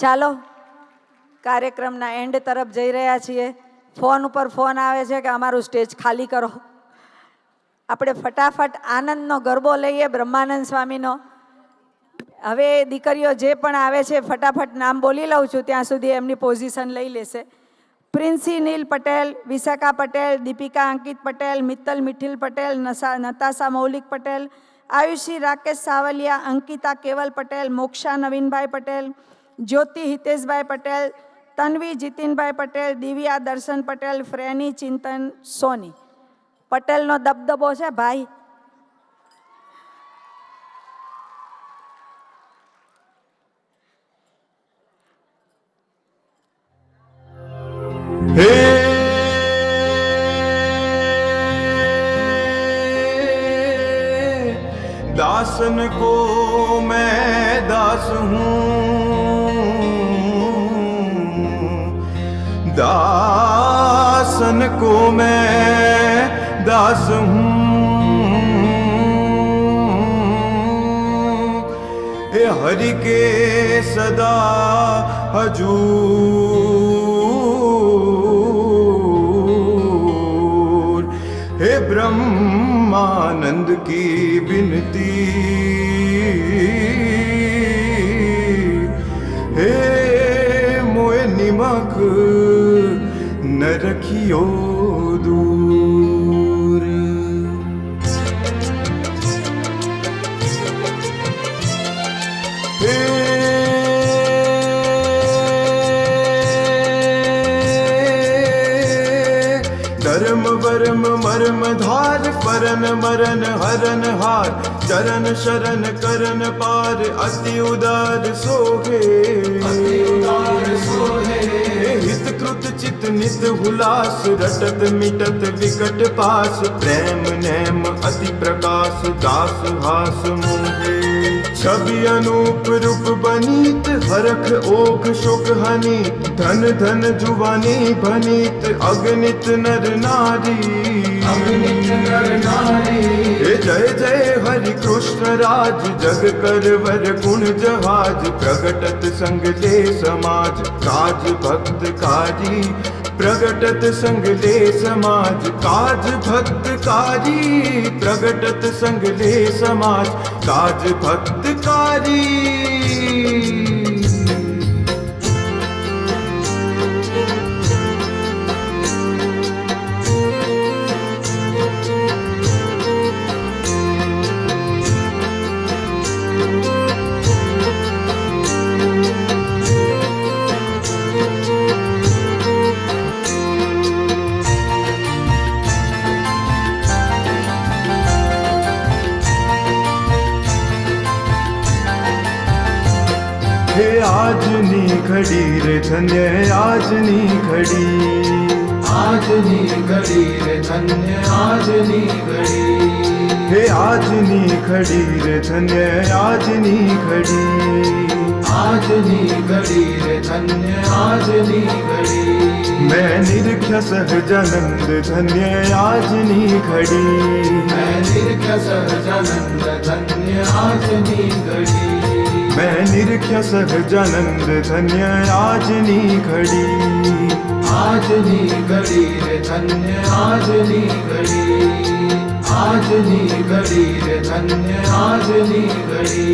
ચાલો કાર્યક્રમના એન્ડ તરફ જઈ રહ્યા છીએ. ફોન ઉપર ફોન આવે છે કે અમારું સ્ટેજ ખાલી કરો. આપણે ફટાફટ આનંદનો ગરબો લઈએ બ્રહ્માનંદ સ્વામીનો. હવે દીકરીઓ જે પણ આવે છે ફટાફટ નામ બોલી લઉં છું, ત્યાં સુધી એમની પોઝિશન લઈ લેશે. પ્રિન્સી નીલ પટેલ, વિશાખા પટેલ, દીપિકા અંકિત પટેલ, મિત્તલ મિઠિલ પટેલ, નતાશા મૌલિક પટેલ, આયુષી રાકેશ સાવલિયા, અંકિતા કેવલ પટેલ, મોક્ષા નવીનભાઈ પટેલ, જ્યોતિ હિતેશભાઈ પટેલ, તન્વી જીતિનભાઈ પટેલ, દિવ્યા દર્શન પટેલ, ફ્રેની ચિંતન સોની. પટેલનો દબદબો છે ભાઈ. हे दासन को मैं दास हूँ, दासन को मैं दास हूँ, हे हरि के सदा हजूर, हे ब्रह्मानंद की विनती, हे मोए निमक न रखियो दूर। हे धर्म वर्म मर्म धार परन मरन हरन हार, चरण शरण करन पार, अति उदार सोहे, हित कृत चित नित हुलास, रटत मिटत विकट पास, प्रेम नेम अति प्रकाश, दास हास मोहे। छवि अनूप रूप बनीत, हरख ओख शोक हनी, धन धन जुवानी भनीत, अगणित नर नारी, हे जय जय हरि कृष्ण राज, जग कर वर गुण जहाज, प्रगटत संग ले समाज, काज भक्त कारी, प्रगटत संग ले समाज, काज भक्त कारी, प्रगटत संग ले समाज, काज भक्त कारी। हे आजनी घड़ी रे धन्य आजनी घड़ी, आजनी घड़ी रे धन्य आजनी घड़ी, हे आजनी घड़ी रे धन्य आजनी घड़ी, आजनी घड़ी रे धन्य आजनी घड़ी, मैं निरख्य सहजानंद धन्य आजनी घड़ी, मैं निरख्य सहजानंद धन्य आजनी घड़ी, मैं निरख्य सहजानंद धन्य आजनी घड़ी, आजनी घड़ी रे धन्य आजनी घड़ी, आजनी घड़ी रे धन्य आजनी घड़ी।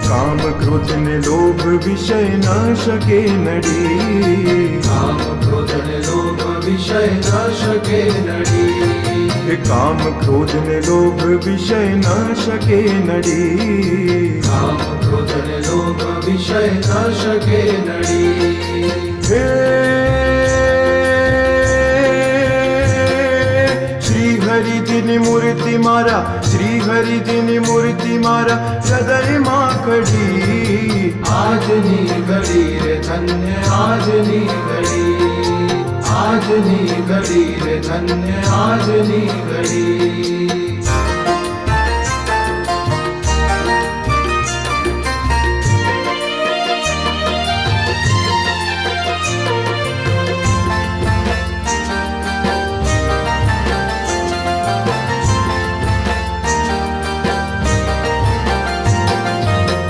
काम क्रोध ने लोभ विषय न सके नड़ी, काम क्रोध ने लोभ विषय न सके नड़ी, हे काम क्रोध ने लोभ विषय न सके नड़ी, काम क्रोध ने लोभ विषय न सके नड़ी, हे श्री हरि दिन मूर्ति मारा, श्री हरि હરિજીની મૂર્તિ મારા હૃદયમાં ખડી. આજની ઘડી રે ધન્ય આજની ઘડી, આજની ઘડી રે ધન્ય આજની ઘડી.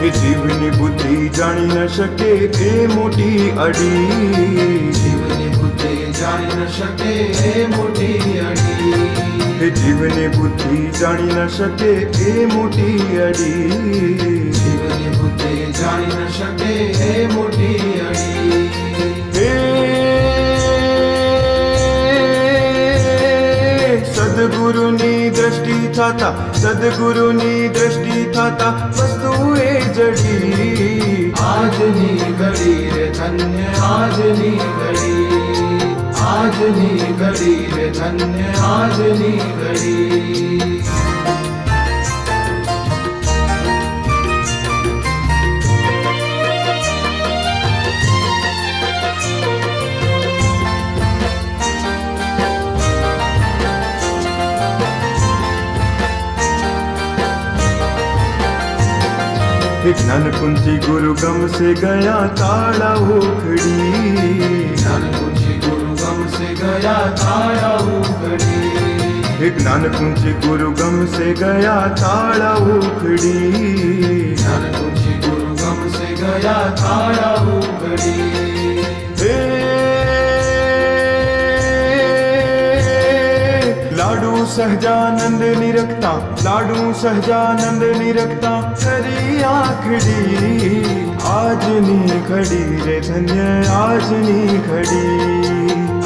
એ જીવની બુદ્ધિ જાણી ન શકે એ મોટી અડી. જીવની બુદ્ધિ જાણી ન શકે એ મોટી અડી. એ જીવની બુદ્ધિ જાણી ન શકે એ મોટી અડી. જીવની બુદ્ધિ જાણી ન શકે એ મોટી અડી. હે સદગુરુની દ્રષ્ટિ થતા, સદગુરુની દ્રષ્ટિ થતા વસ્તુ એ જડી. આજની ઘડી રે ધન્ય આજની ઘડી, આજની ઘડી રે ધન્ય આજની ઘડી. ज्ञान कुंती गुरु गम से गया ताड़ा उखड़ी. ज्ञान कुंजी गुरु गम से गया ताड़ा उखड़ी. ज्ञान कुंती गुरु गम से गया ताड़ा उखड़ी. ज्ञान कुंजी गुरु गम से गया ताड़ा उखड़ी. लाडू सहजानंद निरखता, लाडू सहजानंद निरखता हरी आखड़ी. આજની ઘડી રે ધન્ય આજની ઘડી.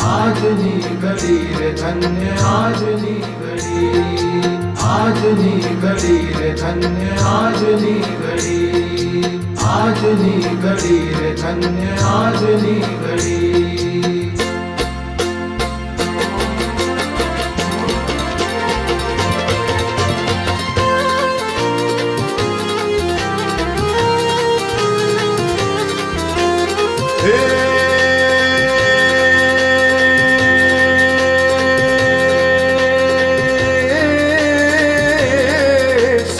આજની ઘડી રે ધન્ય આજની ઘડી, આજની ઘડી રે ધન્ય આજની ઘડી, આજની ઘડી રે ધન્ય આજની ઘડી.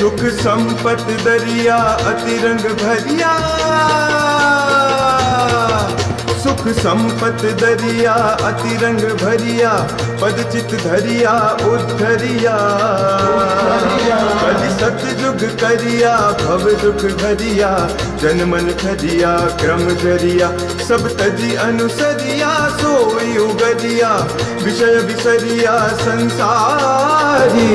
सुख संपत दरिया अति रंग भरिया. सुख संपत दरिया अति रंग भरिया. पद चित धरिया उद्धरिया. कलि सतयुग करिया भव दुख भरिया. जन मन खरिया क्रम जरिया. सब तजी अनुसरिया सोई उगरिया. विषय विसरिया संसारी.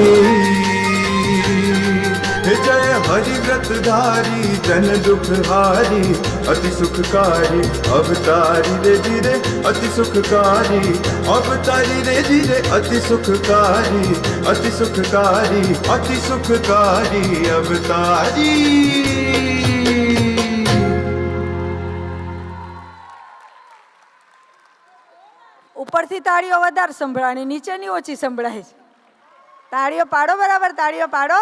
जय हरिव्रत धारी जन दुख हारी. अति सुखकारी अवतारी रे धीरे अति सुखकारी. अवतारी रे धीरे अति सुखकारी. अति सुखकारी अति सुखकारी अवतारी. ઉપરથી તાળીઓ વધારે સંભળાણી, નીચેની ઓછી સંભળાય છે. તાળીઓ પાડો, બરાબર તાળીઓ પાડો.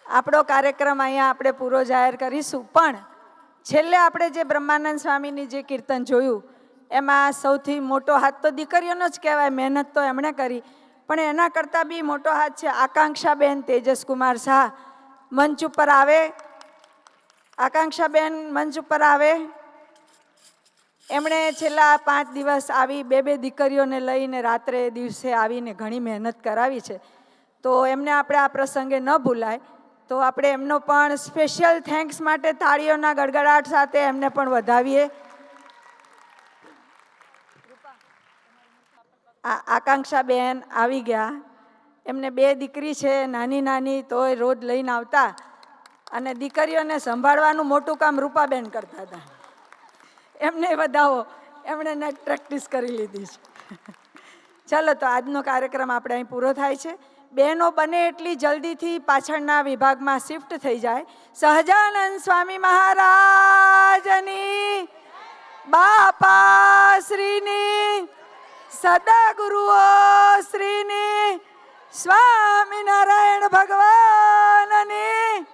આપણો કાર્યક્રમ અહીંયા આપણે પૂરો જાહેર કરીશું, પણ છેલ્લે આપણે જે બ્રહ્માનંદ સ્વામીની જે કીર્તન જોયું એમાં સૌથી મોટો હાથ તો દીકરીઓનો જ કહેવાય. મહેનત તો એમણે કરી, પણ એના કરતાં બી મોટો હાથ છે આકાંક્ષાબેન તેજસકુમાર શાહ. મંચ ઉપર આવે આકાંક્ષાબેન, મંચ ઉપર આવે. એમણે છેલ્લા 5 દિવસ આવી બે દીકરીઓને લઈને રાત્રે દિવસે આવીને ઘણી મહેનત કરાવી છે. તો એમને આપણે આ પ્રસંગે ન ભૂલાય, તો આપણે એમનો પણ સ્પેશિયલ થેન્ક્સ માટે તાળીઓના ગડગડાટ સાથે એમને પણ વધાવીએ. આકાંક્ષાબેન આવી ગયા. એમને 2 દીકરી છે, નાની નાની, તોય રોજ લઈને આવતા અને દીકરીઓને સંભાળવાનું મોટું કામ રૂપાબેન કરતા હતા. એમને વધાવો, એમણે નેટ પ્રેક્ટિસ કરી લીધી છે. ચાલો, તો આજનો કાર્યક્રમ આપણે અહીં પૂરો થાય છે. બહેનો બને એટલી જલ્દીથી પાછળના વિભાગમાં શિફ્ટ થઈ જાય. સહજાનંદ સ્વામી મહારાજની, બાપા શ્રીની, સદા ગુરુઓ શ્રીની, સ્વામિનારાયણ ભગવાનની